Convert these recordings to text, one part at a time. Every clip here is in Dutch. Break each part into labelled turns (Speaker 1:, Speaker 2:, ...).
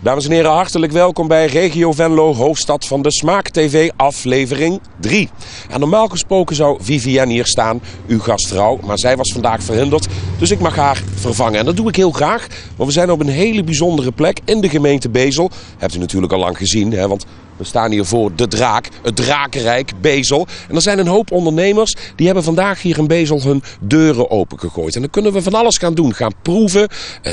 Speaker 1: Dames en heren, hartelijk welkom bij Regio Venlo, hoofdstad van de Smaak TV, aflevering 3. En normaal gesproken zou Vivienne hier staan, uw gastvrouw, maar zij was vandaag verhinderd, dus ik mag haar vervangen. En dat doe ik heel graag, want we zijn op een hele bijzondere plek in de gemeente Bezel. Hebt u natuurlijk al lang gezien, hè, want we staan hier voor de Draak, het Drakenrijk, Bezel. En er zijn een hoop ondernemers die hebben vandaag hier in Bezel hun deuren opengegooid. En dan kunnen we van alles gaan doen, gaan proeven,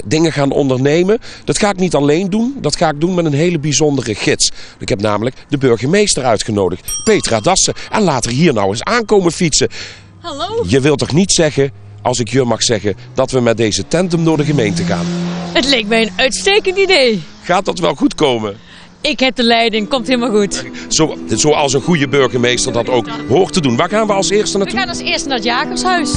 Speaker 1: dingen gaan ondernemen. Dat ga ik niet alleen doen, dat ga ik doen met een hele bijzondere gids. Ik heb namelijk de burgemeester uitgenodigd, Petra Dassen. En laat er hier nou eens aankomen fietsen.
Speaker 2: Hallo?
Speaker 1: Je wilt toch niet zeggen, als ik je mag zeggen, dat we met deze tandem door de gemeente gaan?
Speaker 2: Het leek mij een uitstekend idee.
Speaker 1: Gaat dat wel goed komen?
Speaker 2: Ik heb de leiding, komt helemaal goed.
Speaker 1: Zoals een goede burgemeester dat ook hoort te doen. Waar gaan we als eerste naartoe?
Speaker 2: We gaan als eerste naar het Jacobshuis.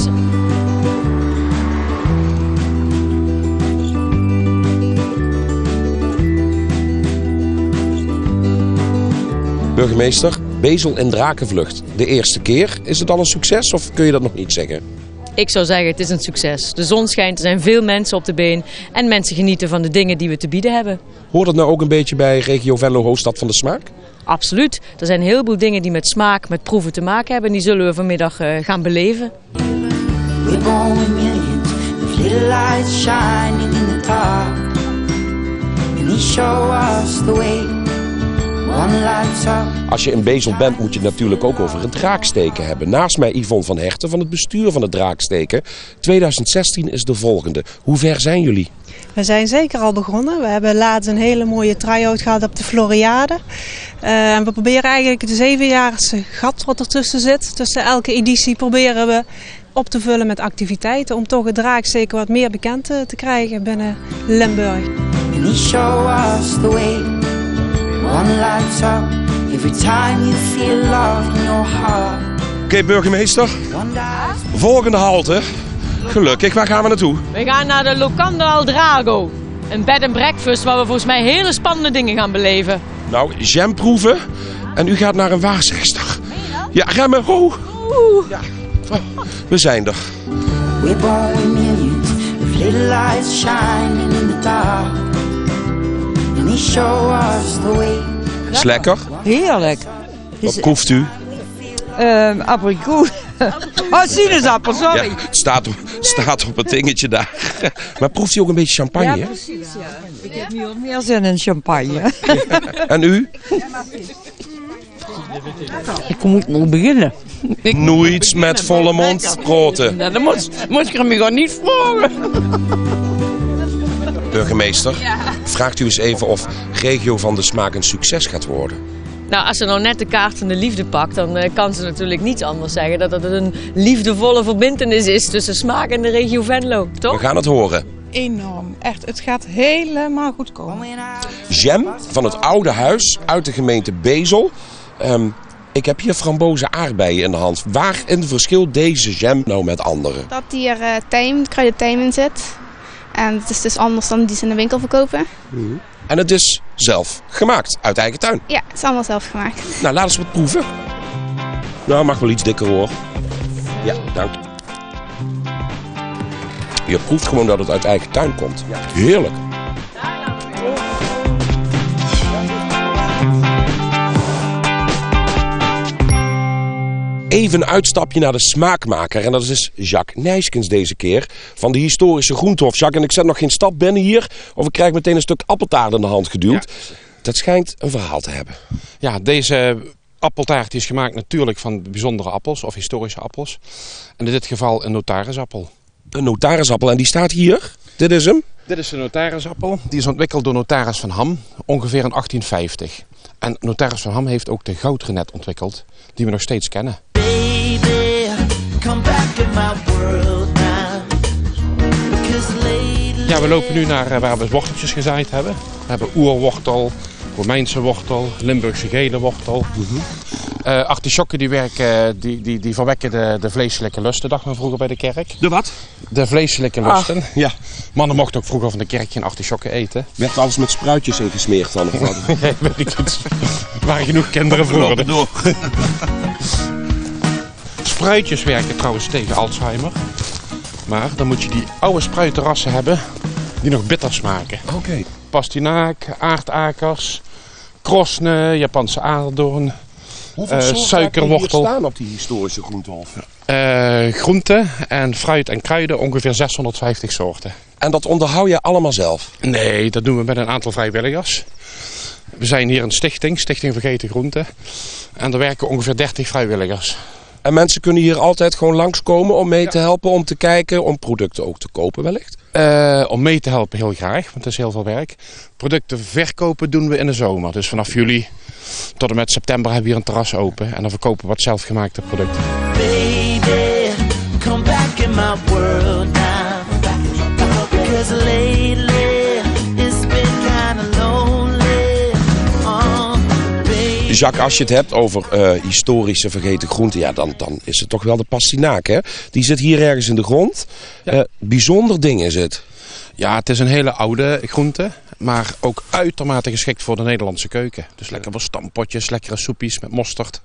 Speaker 1: Burgemeester, Bezel in Drakenvlucht. De eerste keer. Is het al een succes of kun je dat nog niet zeggen?
Speaker 2: Ik zou zeggen, het is een succes. De zon schijnt, er zijn veel mensen op de been. En mensen genieten van de dingen die we te bieden hebben.
Speaker 1: Hoort het nou ook een beetje bij Regio Venlo, hoofdstad van de Smaak?
Speaker 2: Absoluut. Er zijn een heleboel dingen die met smaak, met proeven te maken hebben. En die zullen we vanmiddag gaan beleven.
Speaker 3: We're born with millions of little lights shining in the dark. And they show us the way. One lights up.
Speaker 1: Als je in Bezel bent moet je het natuurlijk ook over het draaksteken hebben. Naast mij Yvonne van Herten van het bestuur van het draaksteken. 2016 is de volgende. Hoe ver zijn jullie?
Speaker 4: We zijn zeker al begonnen. We hebben laatst een hele mooie try-out gehad op de Floriade. En we proberen eigenlijk het 7-jaarse gat wat ertussen zit. Tussen elke editie proberen we op te vullen met activiteiten. Om toch het draaksteken wat meer bekend te krijgen binnen Limburg.
Speaker 3: And they show us the way. One lights up every time you feel love in your heart.
Speaker 1: Oké, burgemeester. Volgende halte. Gelukkig, waar gaan we naartoe?
Speaker 2: We gaan naar de Locanda al Drago. Een bed and breakfast waar we volgens mij hele spannende dingen gaan beleven.
Speaker 1: Nou, jam proeven. En u gaat naar een waarzegster. Ja, remmen. Oh. Ja. We zijn er.
Speaker 3: We're born with millions of little lights shining in the dark. And they show us the way.
Speaker 1: Is lekker.
Speaker 5: Heerlijk.
Speaker 1: Wat proeft u?
Speaker 5: Abrikoes. Oh, sinaasappel, sorry.
Speaker 1: Ja, het staat op het dingetje daar. Maar proeft u ook een beetje champagne?
Speaker 5: Ja, precies. Ja. Ik heb nu ook meer zin in champagne.
Speaker 1: En u?
Speaker 5: Ik moet nog beginnen.
Speaker 1: Nooit met volle mond praten.
Speaker 5: Nou, dan moet je me gewoon niet vragen.
Speaker 1: Burgemeester, vraagt u eens even of Regio van de Smaak een succes gaat worden.
Speaker 2: Nou, als ze nou net de kaart van de liefde pakt, dan kan ze natuurlijk niets anders zeggen dan dat het een liefdevolle verbintenis is tussen Smaak en de regio Venlo, toch?
Speaker 1: We gaan het horen.
Speaker 6: Enorm, echt. Het gaat helemaal goed komen.
Speaker 1: Jam van het oude huis uit de gemeente Bezel. Ik heb hier frambozen aardbeien in de hand. Waarin verschilt deze jam nou met andere?
Speaker 7: Dat hier kruidentijm in zit. En het is dus anders dan die ze in de winkel verkopen.
Speaker 1: En het is zelf gemaakt, uit eigen tuin.
Speaker 7: Ja, het is allemaal zelf gemaakt.
Speaker 1: Nou, laat eens wat proeven. Nou, mag wel iets dikker hoor. Ja, dank. Je proeft gewoon dat het uit eigen tuin komt. Heerlijk. Even een uitstapje naar de smaakmaker. En dat is Jacques Nijskens deze keer. Van de historische Groentehof. Jacques, en ik zet nog geen stap binnen hier. Of ik krijg meteen een stuk appeltaart in de hand geduwd. Ja. Dat schijnt een verhaal te hebben.
Speaker 8: Ja, deze appeltaart is gemaakt natuurlijk van bijzondere appels. Of historische appels. En in dit geval een notarisappel.
Speaker 1: Een notarisappel. En die staat hier. Dit is hem.
Speaker 8: Dit is de notarisappel. Die is ontwikkeld door notaris Van Ham. Ongeveer in 1850. En notaris Van Ham heeft ook de goudrenet ontwikkeld. Die we nog steeds kennen. Ja, we lopen nu naar waar we worteltjes gezaaid hebben. We hebben oerwortel, Romeinse wortel, Limburgse gele wortel. Artisjokken die verwekken de vleeselijke lusten, dacht men vroeger bij de kerk.
Speaker 1: De wat?
Speaker 8: De vleeselijke lusten.
Speaker 1: Ja.
Speaker 8: Mannen mochten ook vroeger van de kerk geen artisjokken eten.
Speaker 1: Werd alles met spruitjes ingesmeerd dan of wat?
Speaker 8: Nee, weet ik niet. Er waren genoeg kinderen vroeger. Spruitjes werken trouwens tegen Alzheimer. Maar dan moet je die oude spruitenrassen hebben die nog bitter smaken.
Speaker 1: Oké.
Speaker 8: pastinaak, aardakkers, krosne, Japanse aderdoorn,
Speaker 1: Hoeveel soorten
Speaker 8: suikerwortel.
Speaker 1: hier staan op die historische groentehof?
Speaker 8: Groenten en fruit en kruiden, ongeveer 650 soorten.
Speaker 1: En dat onderhoud je allemaal zelf?
Speaker 8: Nee, dat doen we met een aantal vrijwilligers. We zijn hier een stichting, Stichting Vergeten Groenten. En er werken ongeveer 30 vrijwilligers.
Speaker 1: En mensen kunnen hier altijd gewoon langskomen om mee te helpen, om te kijken, om producten ook te kopen wellicht?
Speaker 8: Om mee te helpen heel graag, want het is heel veel werk. Producten verkopen doen we in de zomer. Dus vanaf juli tot en met september hebben we hier een terras open. En dan verkopen we wat zelfgemaakte producten.
Speaker 3: Baby, come back in my world now. Because lately it's been kinda lonely. Baby.
Speaker 1: Jacques, als je het hebt over historische vergeten groenten, ja, dan is het toch wel de pastinaak, hè? Die zit hier ergens in de grond.
Speaker 8: Ja.
Speaker 1: Bijzonder ding is het.
Speaker 8: Ja, het is een hele oude groente, maar ook uitermate geschikt voor de Nederlandse keuken. Dus lekker voor stampotjes, lekkere soepjes met mosterd.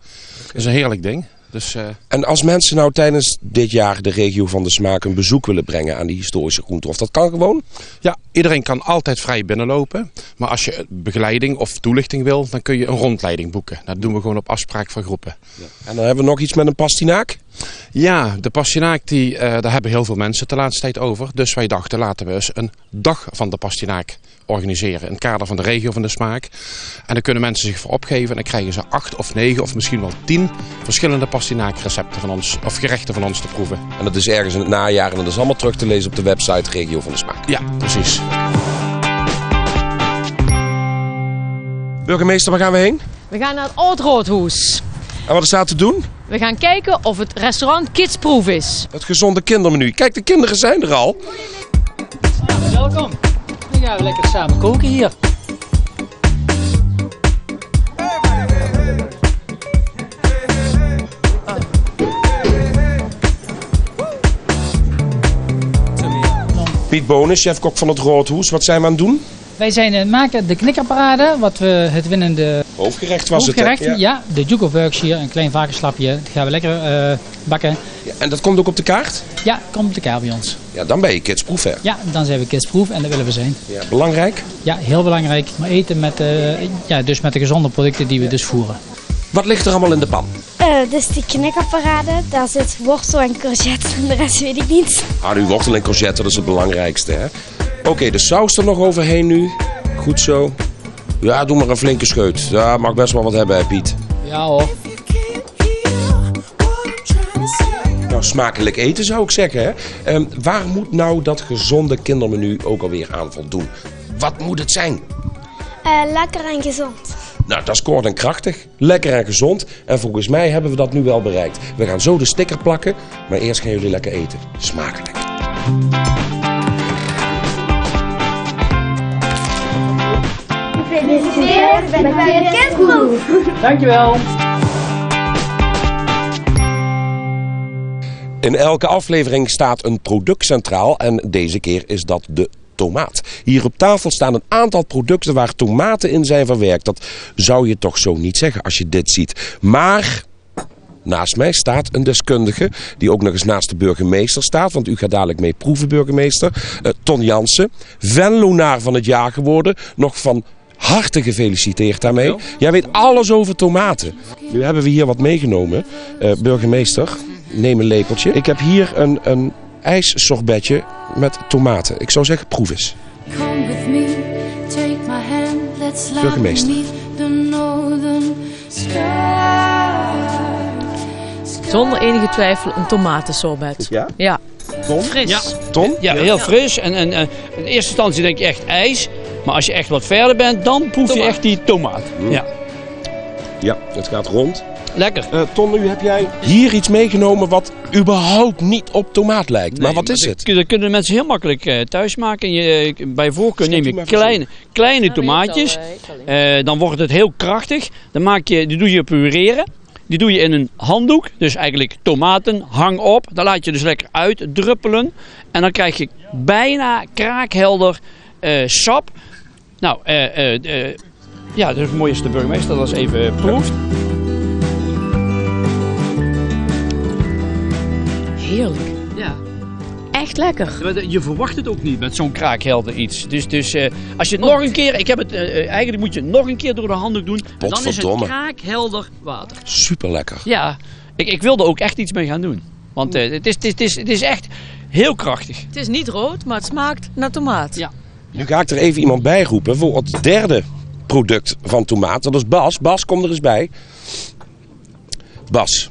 Speaker 8: Dat is een heerlijk ding. Dus,
Speaker 1: En als mensen nou tijdens dit jaar de regio van de smaak een bezoek willen brengen aan die historische groentehof, dat kan gewoon?
Speaker 8: ja, iedereen kan altijd vrij binnenlopen. Maar als je begeleiding of toelichting wil, dan kun je een rondleiding boeken. Dat doen we gewoon op afspraak van groepen.
Speaker 1: Ja. En dan hebben we nog iets met een pastinaak?
Speaker 8: Ja, de pastinaak, daar hebben heel veel mensen de laatste tijd over. Dus wij dachten, laten we eens een dag van de pastinaak organiseren. In het kader van de regio van de smaak. En dan kunnen mensen zich voor opgeven. En dan krijgen ze 8 of 9 of misschien wel 10 verschillende pastinaakrecepten van ons, of gerechten van ons te proeven.
Speaker 1: En dat is ergens in het najaar en dat is allemaal terug te lezen op de website Regio van de Smaak.
Speaker 8: Ja, precies.
Speaker 1: Burgemeester, waar gaan we heen?
Speaker 2: We gaan naar het Oud-Roodhoes.
Speaker 1: En wat is daar te doen?
Speaker 2: We gaan kijken of het restaurant kidsproof is.
Speaker 1: Het gezonde kindermenu. Kijk, de kinderen zijn er al.
Speaker 9: Welkom. Dan gaan we lekker samen koken hier.
Speaker 1: Piet Bonen, chef-kok van het Roodhoes. Wat zijn we aan het doen?
Speaker 9: Wij zijn maken de knikkerparade, wat we het winnende
Speaker 1: Hoofdgerecht was
Speaker 9: hoofdgerecht.
Speaker 1: het, hè?
Speaker 9: Ja, de Duke of Berkshire, een klein varkenslapje. Dat gaan we lekker bakken.
Speaker 1: Ja, en dat komt ook op de kaart?
Speaker 9: Ja, komt op de kaart bij ons.
Speaker 1: Ja, dan ben je kidsproof, hè?
Speaker 9: Ja, dan zijn we kidsproof en dat willen we zijn.
Speaker 1: Ja, belangrijk.
Speaker 9: Ja, heel belangrijk. Maar eten met, dus met de gezonde producten die we dus voeren.
Speaker 1: Wat ligt er allemaal in de pan?
Speaker 10: Dus die knikkerparade, daar zit wortel en courgette en de rest weet ik niet.
Speaker 1: Ah, nu wortel en courgette, dat is het belangrijkste, hè? Oké, de saus er nog overheen nu. Goed zo. Ja, doe maar een flinke scheut. Ja, mag best wel wat hebben, hè, Piet?
Speaker 9: Ja hoor.
Speaker 1: Nou, smakelijk eten zou ik zeggen, hè? Waar moet nou dat gezonde kindermenu ook alweer aan voldoen? Wat moet het zijn?
Speaker 10: Lekker en gezond.
Speaker 1: Nou, dat is kort en krachtig. Lekker en gezond. En volgens mij hebben we dat nu wel bereikt. We gaan zo de sticker plakken, maar eerst gaan jullie lekker eten. Smakelijk.
Speaker 10: Gefeliciteerd met je kidsproof.
Speaker 9: Dankjewel.
Speaker 1: In elke aflevering staat een product centraal en deze keer is dat de tomaat. Hier op tafel staan een aantal producten waar tomaten in zijn verwerkt. Dat zou je toch zo niet zeggen als je dit ziet. Maar naast mij staat een deskundige die ook nog eens naast de burgemeester staat. Want u gaat dadelijk mee proeven, burgemeester. Ton Jansen, Venlonaar van het jaar geworden. Nog van harte gefeliciteerd daarmee. Jij weet alles over tomaten. Nu hebben we hier wat meegenomen. Burgemeester, neem een lepeltje. Ik heb hier een ijssorbetje met tomaten. Ik zou zeggen, proef eens. Burgemeester.
Speaker 2: Zonder enige twijfel een tomatensorbet.
Speaker 1: Ja?
Speaker 2: Ja.
Speaker 1: Ton?
Speaker 2: Fris.
Speaker 5: Ja.
Speaker 1: Ton?
Speaker 5: Ja, heel fris. En in eerste instantie denk je echt ijs. Maar als je echt wat verder bent, dan proef je echt die tomaat. Ja.
Speaker 1: Ja, het gaat rond.
Speaker 5: Lekker.
Speaker 1: Ton, nu heb jij hier iets meegenomen wat überhaupt niet op tomaat lijkt.
Speaker 5: Nee,
Speaker 1: maar wat is het?
Speaker 5: Dat kunnen mensen heel makkelijk thuis maken. Bij voorkeur neem je kleine tomaatjes. Dan wordt het heel krachtig. Die doe je pureren. Die doe je in een handdoek. Dus eigenlijk tomaten, hang op. Dan laat je dus lekker uitdruppelen. En dan krijg je bijna kraakhelder sap. Nou, ja, dat is mooi als de burgemeester dat eens even proeft.
Speaker 2: Heerlijk.
Speaker 5: Ja.
Speaker 2: echt lekker.
Speaker 5: Je verwacht het ook niet met zo'n kraakhelder iets. Dus als je het nog een keer... eigenlijk moet je het nog een keer door de handdoek doen. En dan is het kraakhelder water.
Speaker 1: Super lekker.
Speaker 5: Ja, ik wilde ook echt iets mee gaan doen. Want het is echt heel krachtig.
Speaker 2: Het is niet rood, maar het smaakt naar tomaat.
Speaker 5: Ja.
Speaker 1: Nu ga ik er even iemand bij roepen voor het derde product van tomaat. Dat is Bas. Bas, kom er eens bij. Bas,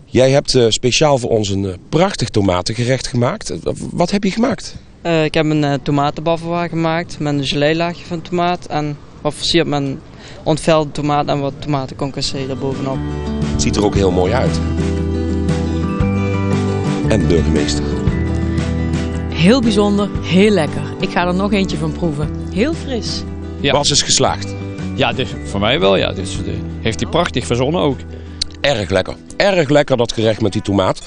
Speaker 1: jij hebt speciaal voor ons een prachtig tomatengerecht gemaakt. Wat heb je gemaakt?
Speaker 11: Ik heb een tomatenbavarois gemaakt met een gelélaagje van tomaat. En wat versierd met een ontvelde tomaat en wat tomatenconcassé erbovenop.
Speaker 1: Het ziet er ook heel mooi uit. En burgemeester.
Speaker 2: Heel bijzonder, heel lekker. Ik ga er nog eentje van proeven. Heel fris.
Speaker 5: Ja.
Speaker 1: Bas is geslaagd.
Speaker 5: Ja, dus voor mij wel. Ja. Dus, heeft hij prachtig verzonnen ook.
Speaker 1: Erg lekker. Erg lekker dat gerecht met die tomaat.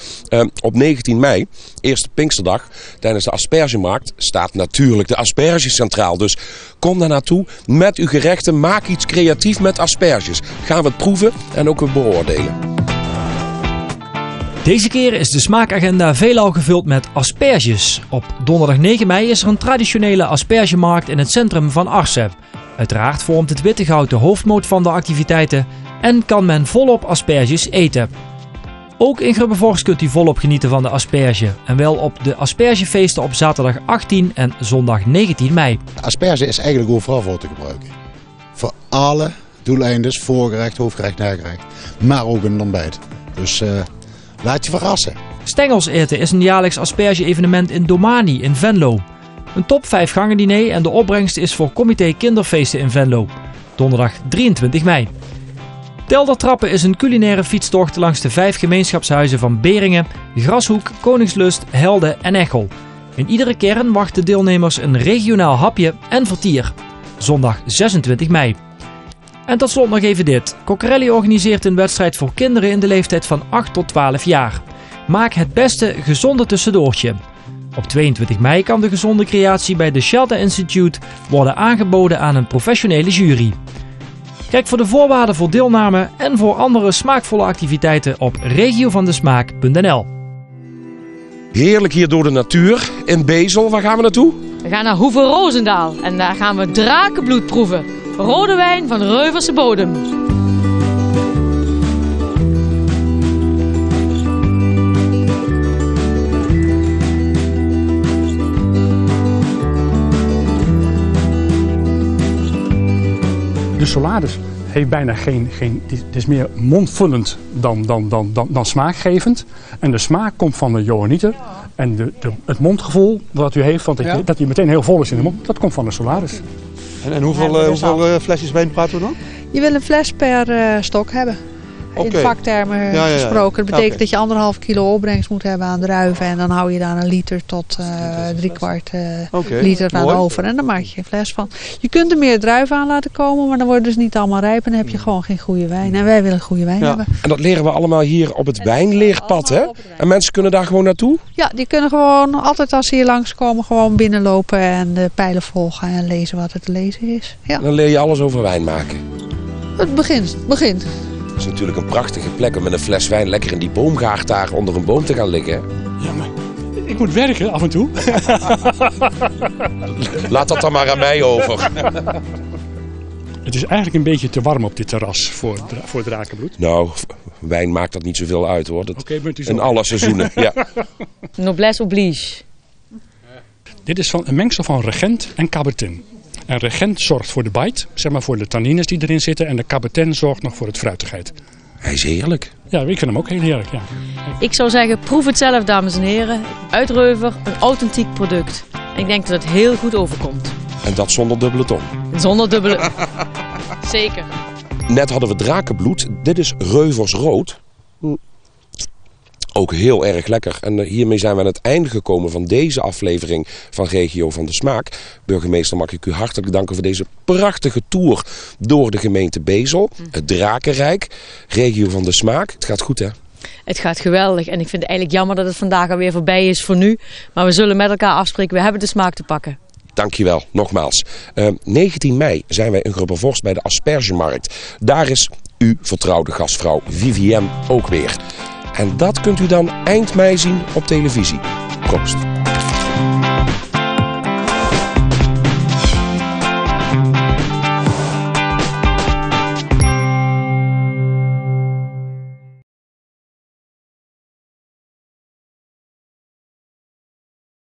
Speaker 1: Op 19 mei, eerste Pinksterdag, tijdens de aspergemarkt, staat natuurlijk de asperge centraal. Dus kom daar naartoe met uw gerechten. Maak iets creatief met asperges. Gaan we het proeven en ook weer beoordelen.
Speaker 12: Deze keer is de smaakagenda veelal gevuld met asperges. Op donderdag 9 mei is er een traditionele aspergemarkt in het centrum van Arcem. Uiteraard vormt het wittegoud de hoofdmoot van de activiteiten en kan men volop asperges eten. Ook in Grubbevorst kunt u volop genieten van de asperge. En wel op de aspergefeesten op zaterdag 18 en zondag 19 mei.
Speaker 13: Asperge is eigenlijk overal voor te gebruiken. Voor alle doeleindes, voorgerecht, hoofdgerecht, nagerecht. Maar ook in een ontbijt. Dus laat je verrassen.
Speaker 12: Stengels eten is een jaarlijks asperge-evenement in Domani in Venlo. Een top 5 gangen diner en de opbrengst is voor Comité Kinderfeesten in Venlo. Donderdag 23 mei. Teldertrappen is een culinaire fietstocht langs de 5 gemeenschapshuizen van Beringen, Grashoek, Koningslust, Helde en Echel. In iedere kern wachten deelnemers een regionaal hapje en vertier. Zondag 26 mei. En tot slot nog even dit. Coccarelli organiseert een wedstrijd voor kinderen in de leeftijd van 8 tot 12 jaar. Maak het beste gezonde tussendoortje. Op 22 mei kan de gezonde creatie bij de Shelter Institute worden aangeboden aan een professionele jury. Kijk voor de voorwaarden voor deelname en voor andere smaakvolle activiteiten op regiovandesmaak.nl.
Speaker 1: Heerlijk hier door de natuur in Bezel. Waar gaan we naartoe?
Speaker 2: We gaan naar Hoeve-Rozendaal en daar gaan we drakenbloed proeven. Rode wijn van Reuverse bodem.
Speaker 14: De Solaris heeft bijna geen het is meer mondvullend dan smaakgevend. En de smaak komt van de Johanniter. En het mondgevoel dat u heeft, dat hij meteen heel vol is in de mond, dat komt van de Solaris.
Speaker 15: En hoeveel flesjes wijn praten we dan?
Speaker 6: Je wil een fles per stok hebben. In vaktermen gesproken. Dat betekent dat je 1,5 kilo opbrengst moet hebben aan druiven. En dan hou je daar 1 liter tot 3/4 liter aan over. En dan maak je geen fles van. Je kunt er meer druiven aan laten komen. Maar dan worden dus niet allemaal rijp. En dan heb je gewoon geen goede wijn. En wij willen goede wijn hebben.
Speaker 1: En dat leren we allemaal hier op het wijnleerpad, hè? En mensen kunnen daar gewoon naartoe?
Speaker 6: Ja, die kunnen gewoon altijd als ze hier langskomen gewoon binnenlopen. En de pijlen volgen en lezen wat er te lezen is. Ja.
Speaker 1: Dan leer je alles over wijn maken.
Speaker 6: Het begint.
Speaker 1: Het is natuurlijk een prachtige plek om met een fles wijn lekker in die boomgaard daar onder een boom te gaan liggen.
Speaker 14: Ja, maar ik moet werken af en toe.
Speaker 1: Laat dat dan maar aan mij over.
Speaker 14: Het is eigenlijk een beetje te warm op dit terras voor drakenbloed.
Speaker 1: Nou, wijn maakt dat niet zoveel uit hoor.
Speaker 14: Bent u zo.
Speaker 1: In alle seizoenen, ja.
Speaker 2: Noblesse oblige.
Speaker 14: Dit is een mengsel van Regent en Cabertin. En Regent zorgt voor de bite, zeg maar voor de tannines die erin zitten. En de Cabertin zorgt nog voor het fruitigheid.
Speaker 1: Hij is heerlijk.
Speaker 14: Ja, ik vind hem ook heel heerlijk, ja.
Speaker 2: Ik zou zeggen, proef het zelf, dames en heren. Uit Reuver, een authentiek product. En ik denk dat het heel goed overkomt.
Speaker 1: En dat zonder dubbele tong.
Speaker 2: Zonder dubbele... Zeker.
Speaker 1: Net hadden we drakenbloed. Dit is Reuvers rood. Ook heel erg lekker. En hiermee zijn we aan het einde gekomen van deze aflevering van Regio van de Smaak. Burgemeester, mag ik u hartelijk danken voor deze prachtige tour door de gemeente Bezel. Het Drakenrijk, Regio van de Smaak. Het gaat goed, hè?
Speaker 2: Het gaat geweldig. En ik vind het eigenlijk jammer dat het vandaag alweer voorbij is voor nu. Maar we zullen met elkaar afspreken. We hebben de smaak te pakken.
Speaker 1: Dankjewel, nogmaals. 19 mei zijn wij in Grubbevorst bij de Aspergemarkt. Daar is uw vertrouwde gastvrouw Vivienne ook weer. En dat kunt u dan eind mei zien op televisie. Proost.